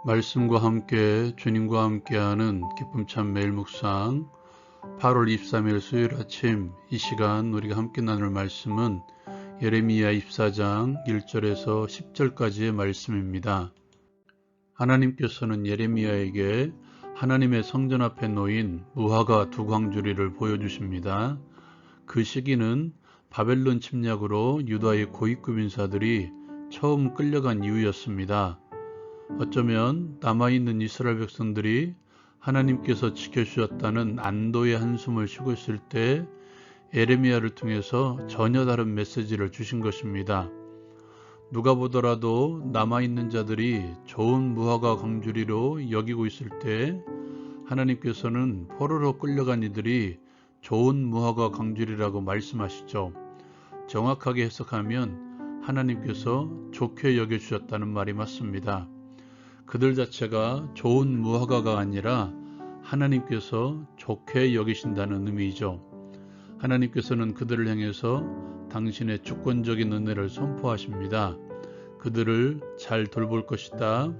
말씀과 함께 주님과 함께하는 기쁨 참 매일 묵상 8월 23일 수요일 아침 이 시간 우리가 함께 나눌 말씀은 예레미야 24장 1절에서 10절까지의 말씀입니다. 하나님께서는 예레미야에게 하나님의 성전 앞에 놓인 무화과 두 광주리를 보여주십니다. 그 시기는 바벨론 침략으로 유다의 고위급 인사들이 처음 끌려간 이후였습니다. 어쩌면 남아있는 이스라엘 백성들이 하나님께서 지켜주셨다는 안도의 한숨을 쉬고 있을 때 예레미야를 통해서 전혀 다른 메시지를 주신 것입니다. 누가 보더라도 남아있는 자들이 좋은 무화과 광주리로 여기고 있을 때 하나님께서는 포로로 끌려간 이들이 좋은 무화과 광주리라고 말씀하시죠. 정확하게 해석하면 하나님께서 좋게 여겨주셨다는 말이 맞습니다. 그들 자체가 좋은 무화과가 아니라 하나님께서 좋게 여기신다는 의미이죠. 하나님께서는 그들을 향해서 당신의 주권적인 은혜를 선포하십니다. 그들을 잘 돌볼 것이다.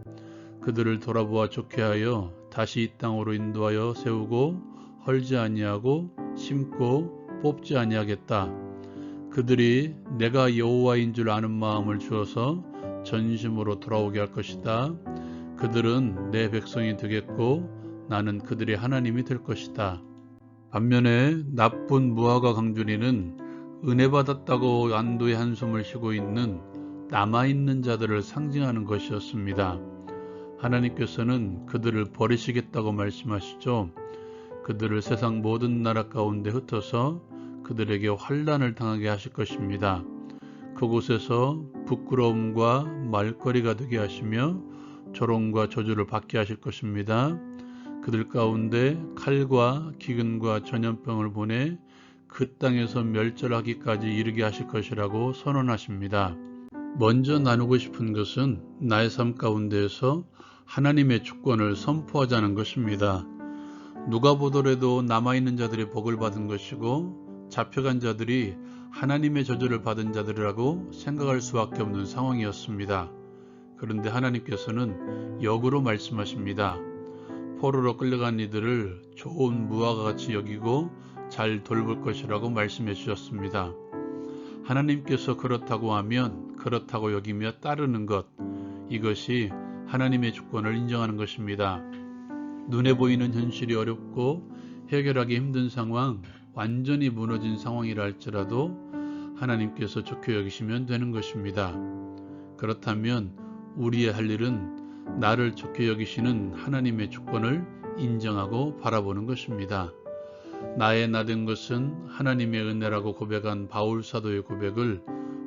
그들을 돌아보아 좋게 하여 다시 이 땅으로 인도하여 세우고 헐지 아니하고 심고 뽑지 아니하겠다. 그들이 내가 여호와인 줄 아는 마음을 주어서 전심으로 돌아오게 할 것이다. 그들은 내 백성이 되겠고 나는 그들의 하나님이 될 것이다. 반면에 나쁜 무화과 광주리는 은혜 받았다고 안도의 한숨을 쉬고 있는 남아있는 자들을 상징하는 것이었습니다. 하나님께서는 그들을 버리시겠다고 말씀하시죠. 그들을 세상 모든 나라 가운데 흩어서 그들에게 환난을 당하게 하실 것입니다. 그곳에서 부끄러움과 말거리가 되게 하시며 조롱과 저주를 받게 하실 것입니다. 그들 가운데 칼과 기근과 전염병을 보내 그 땅에서 멸절하기까지 이르게 하실 것이라고 선언하십니다. 먼저 나누고 싶은 것은 나의 삶 가운데에서 하나님의 주권을 선포하자는 것입니다. 누가 보더라도 남아있는 자들이 복을 받은 것이고 잡혀간 자들이 하나님의 저주를 받은 자들이라고 생각할 수밖에 없는 상황이었습니다. 그런데 하나님께서는 역으로 말씀하십니다. 포로로 끌려간 이들을 좋은 무화과 같이 여기고 잘 돌볼 것이라고 말씀해 주셨습니다. 하나님께서 그렇다고 하면 그렇다고 여기며 따르는 것, 이것이 하나님의 주권을 인정하는 것입니다. 눈에 보이는 현실이 어렵고 해결하기 힘든 상황, 완전히 무너진 상황이라 할지라도 하나님께서 좋게 여기시면 되는 것입니다. 그렇다면 우리의 할 일은 나를 좋게 여기시는 하나님의 주권을 인정하고 바라보는 것입니다. 나의 나된 것은 하나님의 은혜라고 고백한 바울 사도의 고백을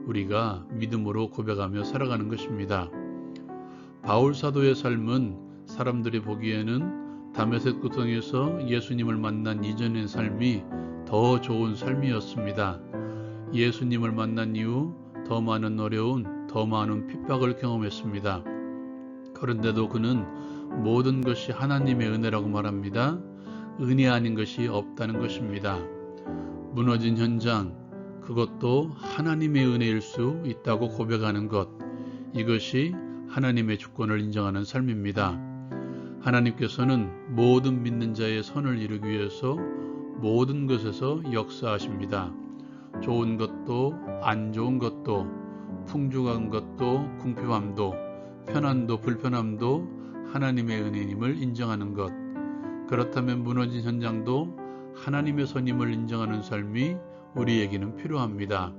우리가 믿음으로 고백하며 살아가는 것입니다. 바울 사도의 삶은 사람들이 보기에는 다메섹 도성에서 예수님을 만난 이전의 삶이 더 좋은 삶이었습니다. 예수님을 만난 이후 더 많은 어려움, 더 많은 핍박을 경험했습니다. 그런데도 그는 모든 것이 하나님의 은혜라고 말합니다. 은혜 아닌 것이 없다는 것입니다. 무너진 현장, 그것도 하나님의 은혜일 수 있다고 고백하는 것, 이것이 하나님의 주권을 인정하는 삶입니다. 하나님께서는 모든 믿는 자의 선을 이루기 위해서 모든 것에서 역사하십니다. 좋은 것도 안 좋은 것도 풍족한 것도 궁핍함도 편안도 불편함도 하나님의 은혜임을 인정하는 것, 그렇다면 무너진 현장도 하나님의 선임을 인정하는 삶이 우리에게는 필요합니다.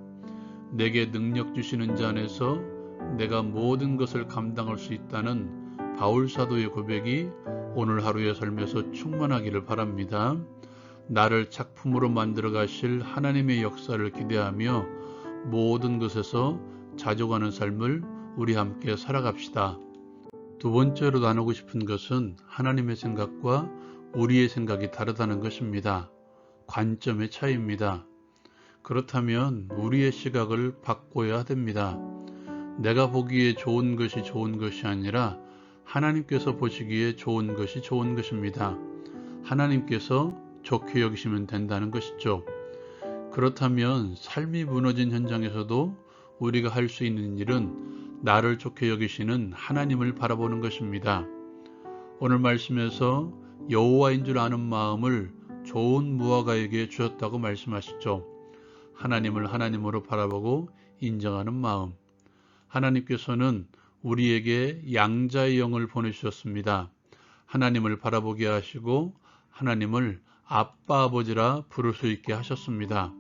내게 능력 주시는 자 안에서 내가 모든 것을 감당할 수 있다는 바울 사도의 고백이 오늘 하루의 삶에서 충만하기를 바랍니다. 나를 작품으로 만들어 가실 하나님의 역사를 기대하며 모든 것에서 자족하는 삶을 우리 함께 살아갑시다. 두 번째로 나누고 싶은 것은 하나님의 생각과 우리의 생각이 다르다는 것입니다. 관점의 차이입니다. 그렇다면 우리의 시각을 바꿔야 됩니다. 내가 보기에 좋은 것이 아니라 하나님께서 보시기에 좋은 것이 좋은 것입니다. 하나님께서 좋게 여기시면 된다는 것이죠. 그렇다면 삶이 무너진 현장에서도 우리가 할 수 있는 일은 나를 좋게 여기시는 하나님을 바라보는 것입니다. 오늘 말씀에서 여호와인 줄 아는 마음을 좋은 무화과에게 주셨다고 말씀하시죠. 하나님을 하나님으로 바라보고 인정하는 마음. 하나님께서는 우리에게 양자의 영을 보내주셨습니다. 하나님을 바라보게 하시고 하나님을 아빠 아버지라 부를 수 있게 하셨습니다.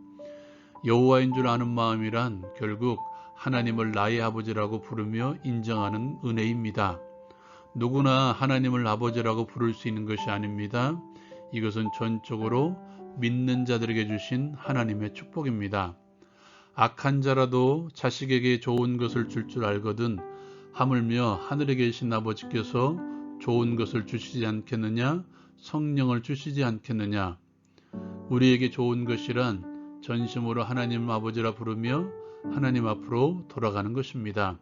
여호와인 줄 아는 마음이란 결국 하나님을 나의 아버지라고 부르며 인정하는 은혜입니다. 누구나 하나님을 아버지라고 부를 수 있는 것이 아닙니다. 이것은 전적으로 믿는 자들에게 주신 하나님의 축복입니다. 악한 자라도 자식에게 좋은 것을 줄 줄 알거든 하물며 하늘에 계신 아버지께서 좋은 것을 주시지 않겠느냐? 성령을 주시지 않겠느냐? 우리에게 좋은 것이란 전심으로 하나님 아버지라 부르며 하나님 앞으로 돌아가는 것입니다.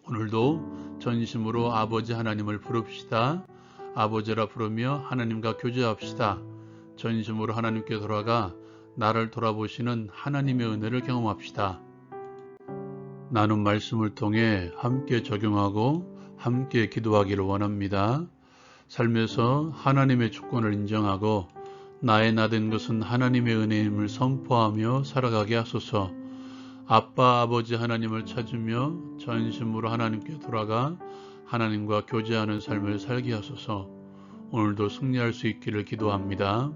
오늘도 전심으로 아버지 하나님을 부릅시다. 아버지라 부르며 하나님과 교제합시다. 전심으로 하나님께 돌아가 나를 돌아보시는 하나님의 은혜를 경험합시다. 나눈 말씀을 통해 함께 적용하고 함께 기도하기를 원합니다. 삶에서 하나님의 주권을 인정하고 나의 나된 것은 하나님의 은혜임을 선포하며 살아가게 하소서. 아빠 아버지 하나님을 찾으며 전심으로 하나님께 돌아가 하나님과 교제하는 삶을 살게 하소서. 오늘도 승리할 수 있기를 기도합니다.